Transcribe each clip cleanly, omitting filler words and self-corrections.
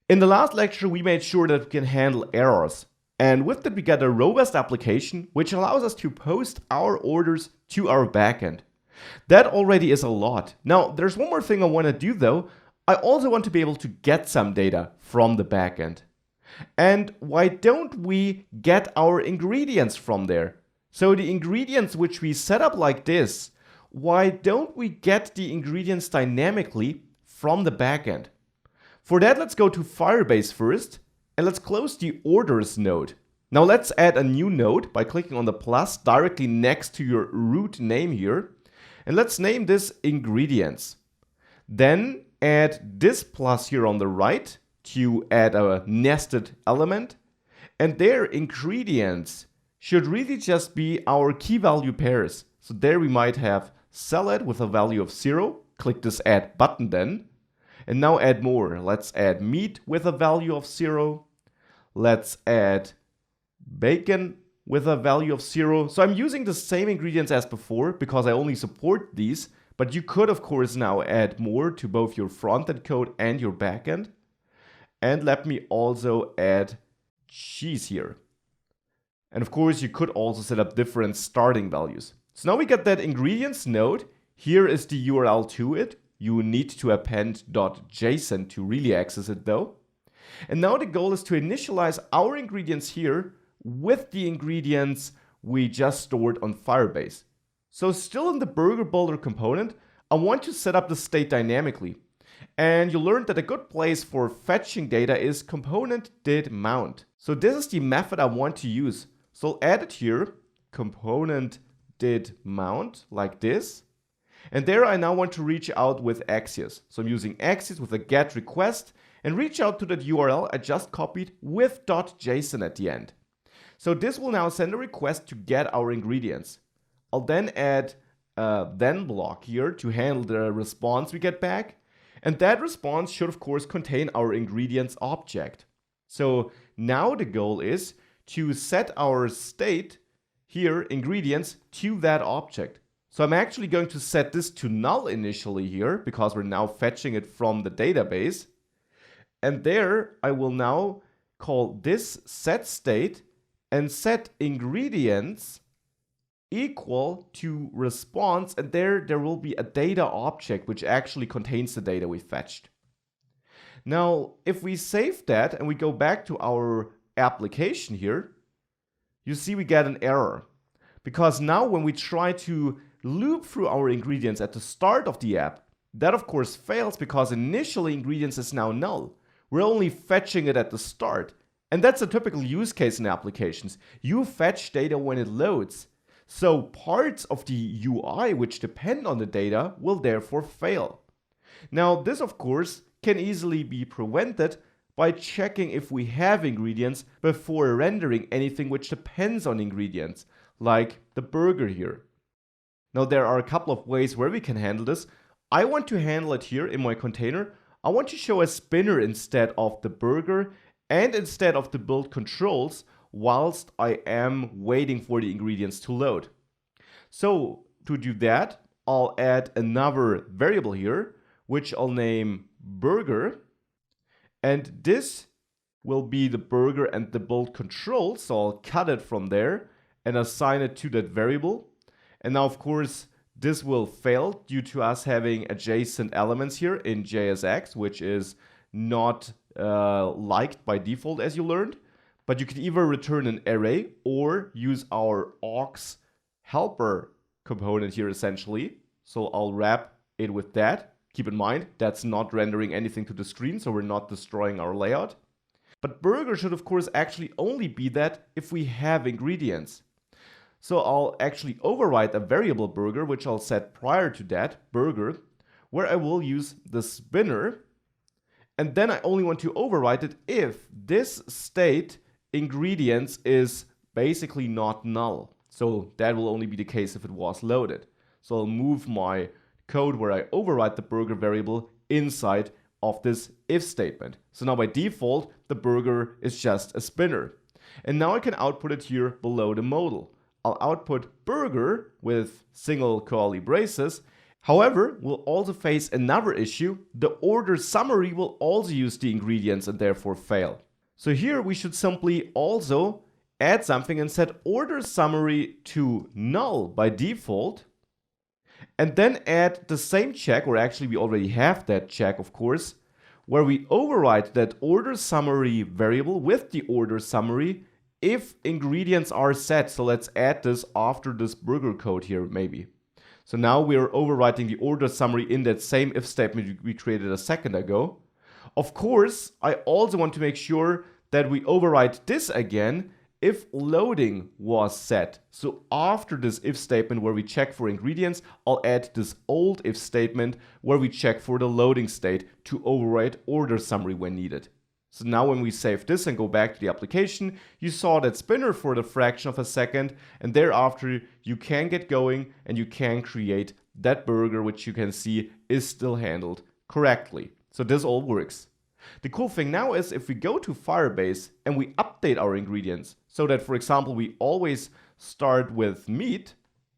In the last lecture, we made sure that we can handle errors. And with that, we got a robust application which allows us to post our orders to our backend. That already is a lot. Now, there's one more thing I want to do though. I also want to be able to get some data from the backend. And why don't we get our ingredients from there? So the ingredients which we set up like this, why don't we get the ingredients dynamically from the backend? For that, let's go to Firebase first, and let's close the orders node. Now let's add a new node by clicking on the plus directly next to your root name here. And let's name this ingredients. Then add this plus here on the right to add a nested element. And their ingredients should really just be our key value pairs. So there we might have salad with a value of 0. Click this add button then. And now add more. Let's add meat with a value of 0. Let's add bacon with a value of 0. So I'm using the same ingredients as before because I only support these. But you could, of course, now add more to both your front-end code and your backend. And let me also add cheese here. And of course, you could also set up different starting values. So now we get that ingredients node. Here is the URL to it. You need to append .json to really access it though. And now the goal is to initialize our ingredients here with the ingredients we just stored on Firebase. So still in the burger builder component, I want to set up the state dynamically. And you learned that a good place for fetching data is component did mount. So this is the method I want to use. So I'll add it here, component did mount like this. And there I now want to reach out with Axios. So I'm using Axios with a get request and reach out to that URL I just copied with .json at the end. So this will now send a request to get our ingredients. I'll then add a then block here to handle the response we get back. And that response should of course contain our ingredients object. So now the goal is to set our state here, ingredients, to that object. So I'm actually going to set this to null initially here because we're now fetching it from the database. And there I will now call this set state and set ingredients equal to response. And there will be a data object which actually contains the data we fetched. Now, if we save that and we go back to our application here, you see we get an error. Because now when we try to loop through our ingredients at the start of the app, that of course fails because initially ingredients is now null. We're only fetching it at the start. And that's a typical use case in applications. You fetch data when it loads. So parts of the UI which depend on the data will therefore fail. Now this of course can easily be prevented by checking if we have ingredients before rendering anything which depends on ingredients, like the burger here. Now there are a couple of ways where we can handle this. I want to handle it here in my container. I want to show a spinner instead of the burger and instead of the build controls whilst I am waiting for the ingredients to load. So to do that, I'll add another variable here, which I'll name burger. And this will be the burger and the build control. So I'll cut it from there and assign it to that variable. And now, of course, this will fail due to us having adjacent elements here in JSX, which is not liked by default, as you learned. But you could either return an array or use our aux helper component here, essentially. So I'll wrap it with that. Keep in mind, that's not rendering anything to the screen, so we're not destroying our layout. But burger should, of course, actually only be that if we have ingredients. So I'll actually override a variable burger, which I'll set prior to that, burger, where I will use the spinner. And then I only want to override it if this state ingredients is basically not null. So that will only be the case if it was loaded. So I'll move my code where I override the burger variable inside of this if statement. So now by default, the burger is just a spinner. And now I can output it here below the modal. I'll output burger with single curly braces, However, we'll also face another issue. The order summary will also use the ingredients and therefore fail. So here we should simply also add something and set order summary to null by default. And then add the same check, or actually we already have that check, of course, where we override that order summary variable with the order summary if ingredients are set. So let's add this after this burger code here, maybe. So now we are overwriting the order summary in that same if statement we created a second ago. Of course, I also want to make sure that we override this again if loading was set. So after this if statement where we check for ingredients, I'll add this old if statement where we check for the loading state to override order summary when needed. So now when we save this and go back to the application, you saw that spinner for the fraction of a second, and thereafter you can get going and you can create that burger, which you can see is still handled correctly. So this all works. The cool thing now is if we go to Firebase and we update our ingredients so that, for example, we always start with meat,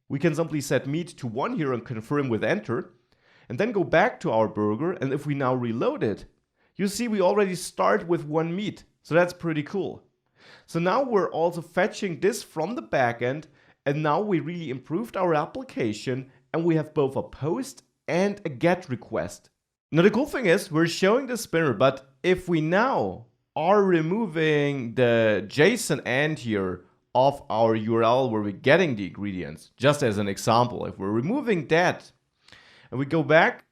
we can simply set meat to 1 here and confirm with enter, and then go back to our burger, and if we now reload it, you see we already start with 1 meat, so that's pretty cool. So now we're also fetching this from the backend, and now we really improved our application and we have both a post and a get request. Now the cool thing is we're showing the spinner, but if we now are removing the JSON end here of our URL where we're getting the ingredients, just as an example, if we're removing that and we go back,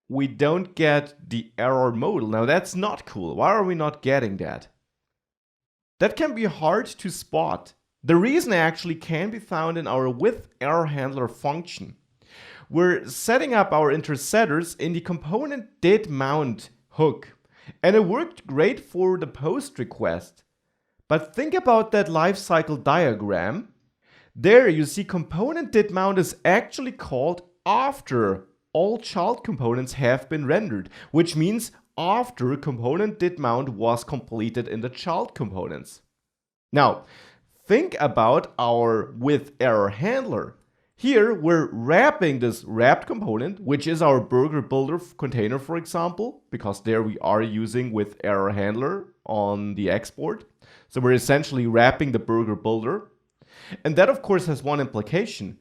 we don't get the error modal. Now that's not cool. Why are we not getting that? That can be hard to spot. The reason actually can be found in our with error handler function. We're setting up our intersetters in the component did mount hook, and it worked great for the post request. But think about that lifecycle diagram. There you see component did mount is actually called after all child components have been rendered, which means after component did mount was completed in the child components. Now, think about our with error handler. Here we're wrapping this wrapped component, which is our burger builder container, for example, because there we are using with error handler on the export. So we're essentially wrapping the burger builder. And that of course has one implication.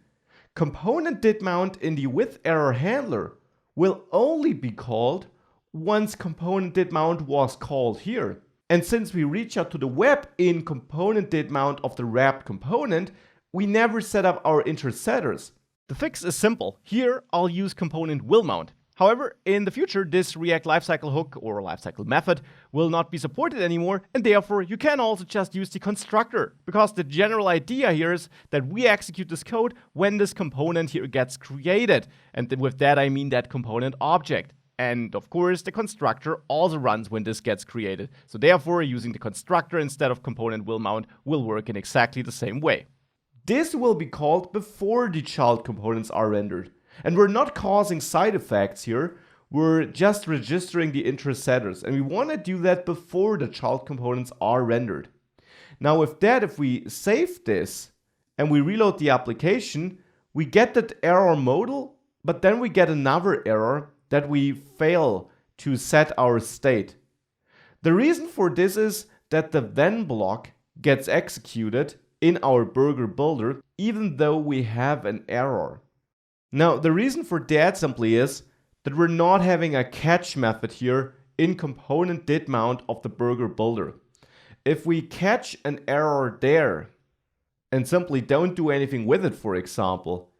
Component did mount in the with error handler will only be called once component did mount was called here. And since we reach out to the web in component did mount of the wrapped component, we never set up our intersetters. The fix is simple. Here I'll use component will mount. However, in the future, this React lifecycle hook or lifecycle method will not be supported anymore, and therefore you can also just use the constructor, because the general idea here is that we execute this code when this component here gets created. And with that I mean that component object. And of course, the constructor also runs when this gets created. So therefore, using the constructor instead of component will mount will work in exactly the same way. This will be called before the child components are rendered. And we're not causing side effects here. We're just registering the intersetters. And we want to do that before the child components are rendered. Now with that, if we save this and we reload the application, we get that error modal, but then we get another error that we fail to set our state. The reason for this is that the then block gets executed in our burger builder, even though we have an error. Now, the reason for that simply is that we're not having a catch method here in component did mount of the burger builder. If we catch an error there and simply don't do anything with it, for example,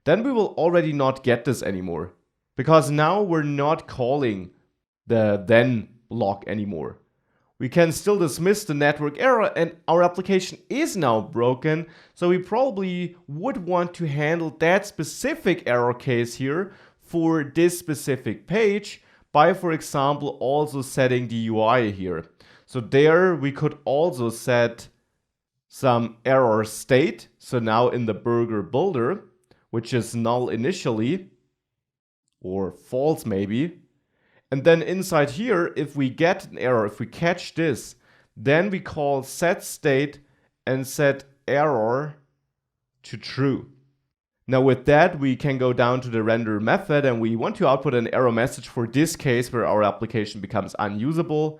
then we will already not get this anymore, because now we're not calling the then block anymore. We can still dismiss the network error and our application is now broken, so we probably would want to handle that specific error case here for this specific page by, for example, also setting the UI here. So there we could also set some error state, so now in the burger builder, which is null initially, or false maybe. And then inside here, if we get an error, if we catch this, then we call set state and set error to true. Now with that, we can go down to the render method and we want to output an error message for this case where our application becomes unusable.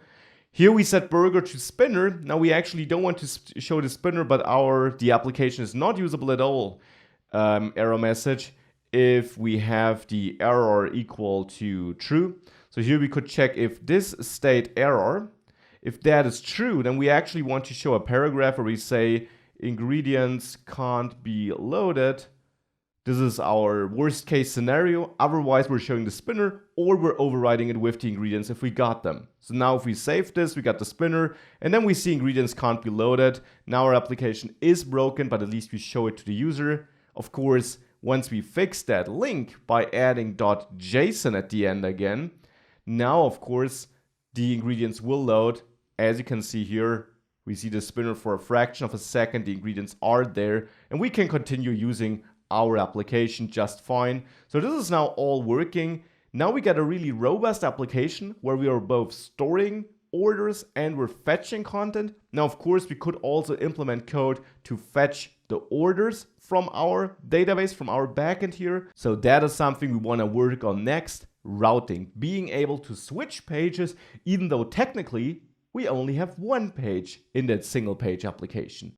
Here we set burger to spinner. Now we actually don't want to show the spinner, but the application is not usable at all. Error message if we have the error equal to true. So here we could check if this state error, if that is true, then we actually want to show a paragraph where we say ingredients can't be loaded. This is our worst case scenario. Otherwise, we're showing the spinner or we're overriding it with the ingredients if we got them. So now if we save this, we got the spinner and then we see ingredients can't be loaded. Now our application is broken, but at least we show it to the user. Of course, once we fix that link by adding .json at the end again, now of course, the ingredients will load. As you can see here, we see the spinner for a fraction of a second. The ingredients are there and we can continue using our application just fine. So this is now all working. Now we get a really robust application where we are both storing orders and we're fetching content. Now, of course, we could also implement code to fetch the orders from our database, from our backend here. So that is something we want to work on next. Routing, being able to switch pages, even though technically we only have one page in that single page application.